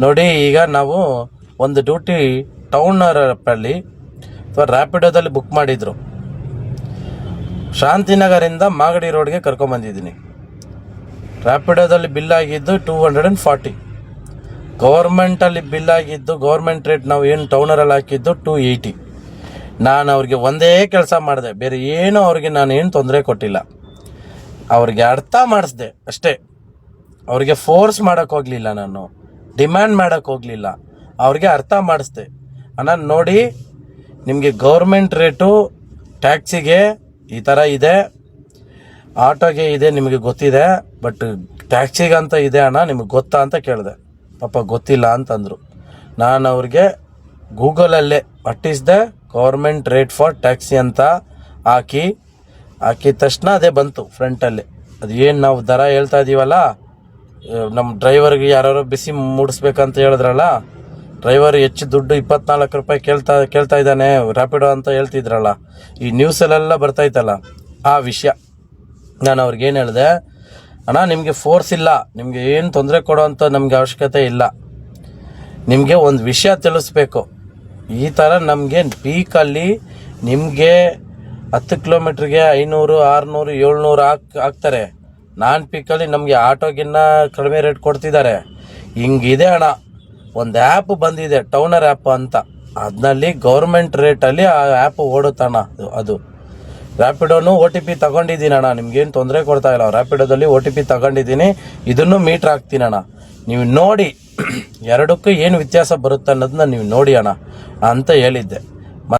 ನೋಡಿ, ಈಗ ನಾವು ಒಂದು ಡ್ಯೂಟಿ ಟೌನ್ ಅಲ್ಲಿ ಅಥವಾ ರ್ಯಾಪಿಡೋದಲ್ಲಿ ಬುಕ್ ಮಾಡಿದ್ರು. ಶಾಂತಿನಗರಿಂದ ಮಾಗಡಿ ರೋಡ್ಗೆ ಕರ್ಕೊಂಬಂದಿದ್ದೀನಿ. ರ್ಯಾಪಿಡೋದಲ್ಲಿ ಬಿಲ್ ಆಗಿದ್ದು 240. ಗೌರ್ಮೆಂಟಲ್ಲಿ ಬಿಲ್ ಆಗಿದ್ದು, ಗೌರ್ಮೆಂಟ್ ರೇಟ್ ನಾವು ಏನು ಟೌನರಲ್ಲಿ ಹಾಕಿದ್ದು 280. ನಾನು ಅವ್ರಿಗೆ ಒಂದೇ ಕೆಲಸ ಮಾಡಿದೆ, ಬೇರೆ ಏನು ಅವ್ರಿಗೆ ನಾನು ಏನು ತೊಂದರೆ ಕೊಟ್ಟಿಲ್ಲ. ಅವ್ರಿಗೆ ಅರ್ಥ ಮಾಡಿಸ್ದೆ ಅಷ್ಟೇ. ಅವ್ರಿಗೆ ಫೋರ್ಸ್ ಮಾಡೋಕ್ಕೆ ಹೋಗಲಿಲ್ಲ, ನಾನು ಡಿಮ್ಯಾಂಡ್ ಮಾಡೋಕ್ಕೆ ಹೋಗಲಿಲ್ಲ. ಅವ್ರಿಗೆ ಅರ್ಥ ಮಾಡಿಸ್ದೆ. ಅಣ್ಣ ನೋಡಿ, ನಿಮಗೆ ಗೌರ್ಮೆಂಟ್ ರೇಟು ಟ್ಯಾಕ್ಸಿಗೆ ಈ ಥರ ಇದೆ, ಆಟೋಗೆ ಇದೆ, ನಿಮಗೆ ಗೊತ್ತಿದೆ, ಬಟ್ ಟ್ಯಾಕ್ಸಿಗಂತ ಇದೆ ಅಣ್ಣ, ನಿಮಗೆ ಗೊತ್ತಾ ಅಂತ ಕೇಳಿದೆ. ಪಾಪ ಗೊತ್ತಿಲ್ಲ ಅಂತಂದರು. ನಾನು ಅವ್ರಿಗೆ ಗೂಗಲಲ್ಲೇ what is the government rate for taxi ಅಂತ ಹಾಕಿದ ತಕ್ಷಣ ಅದೇ ಬಂತು ಫ್ರಂಟಲ್ಲಿ. ಅದು ಏನು ನಾವು ದರ ಹೇಳ್ತಾ ಇದ್ದೀವಲ್ಲ, ನಮ್ಮ ಡ್ರೈವರ್ಗೆ ಯಾರು ಬಿಸಿ ಮೂಡಿಸ್ಬೇಕಂತ ಹೇಳಿದ್ರಲ್ಲ, ಡ್ರೈವರ್ ಹೆಚ್ಚು ದುಡ್ಡು 24 ರೂಪಾಯಿ ಕೇಳ್ತಾ ಇದ್ದಾನೆ ರ್ಯಾಪಿಡೋ ಅಂತ ಹೇಳ್ತಿದ್ರಲ್ಲ, ಈ ನ್ಯೂಸಲ್ಲೆಲ್ಲ ಬರ್ತಾಯಿತ್ತಲ್ಲ, ಆ ವಿಷಯ. ನಾನು ಅವ್ರಿಗೇನು ಹೇಳಿದೆ, ಅಣ್ಣ ನಿಮಗೆ ಫೋರ್ಸ್ ಇಲ್ಲ, ನಿಮಗೆ ಏನು ತೊಂದರೆ ಕೊಡೋವಂಥ ನಮಗೆ ಅವಶ್ಯಕತೆ ಇಲ್ಲ. ನಿಮಗೆ ಒಂದು ವಿಷಯ ತಿಳಿಸ್ಬೇಕು, ಈ ಥರ ನಮಗೆ ಪೀಕಲ್ಲಿ ನಿಮಗೆ 10 ಕಿಲೋಮೀಟ್ರಿಗೆ 500, 600, 700 ಹಾಕ್ತಾರೆ. ನಾನ್ ಪೀಕಲ್ಲಿ ನಮಗೆ ಆಟೋಗಿನ್ನ ಕಡಿಮೆ ರೇಟ್ ಕೊಡ್ತಿದ್ದಾರೆ. ಹಿಂಗಿದೆ ಅಣ್ಣ. ಒಂದು ಆ್ಯಪ್ ಬಂದಿದೆ, ಟೌನರ್ ಆ್ಯಪ್ ಅಂತ, ಅದರಲ್ಲಿ ಗೌರ್ಮೆಂಟ್ ರೇಟಲ್ಲಿ ಆ ಆ್ಯಪ್ ಓಡುತ್ತಣ್ಣ. ಅದು ರ್ಯಾಪಿಡೋನು OTP ತಗೊಂಡಿದ್ದೀನಿ ಅಣ್ಣ, ನಿಮ್ಗೇನು ತೊಂದರೆ ಕೊಡ್ತಾ ಇಲ್ಲ. ರ್ಯಾಪಿಡೋದಲ್ಲಿ OTP ತಗೊಂಡಿದ್ದೀನಿ, ಇದನ್ನು ಮೀಟ್ರ್ ಹಾಕ್ತೀನಿ ಅಣ್ಣ, ನೀವು ನೋಡಿ ಎರಡಕ್ಕೂ ಏನು ವ್ಯತ್ಯಾಸ ಬರುತ್ತೆ ಅನ್ನೋದನ್ನ ನೀವು ನೋಡಿ ಅಣ್ಣ ಅಂತ ಹೇಳಿದ್ದೆ.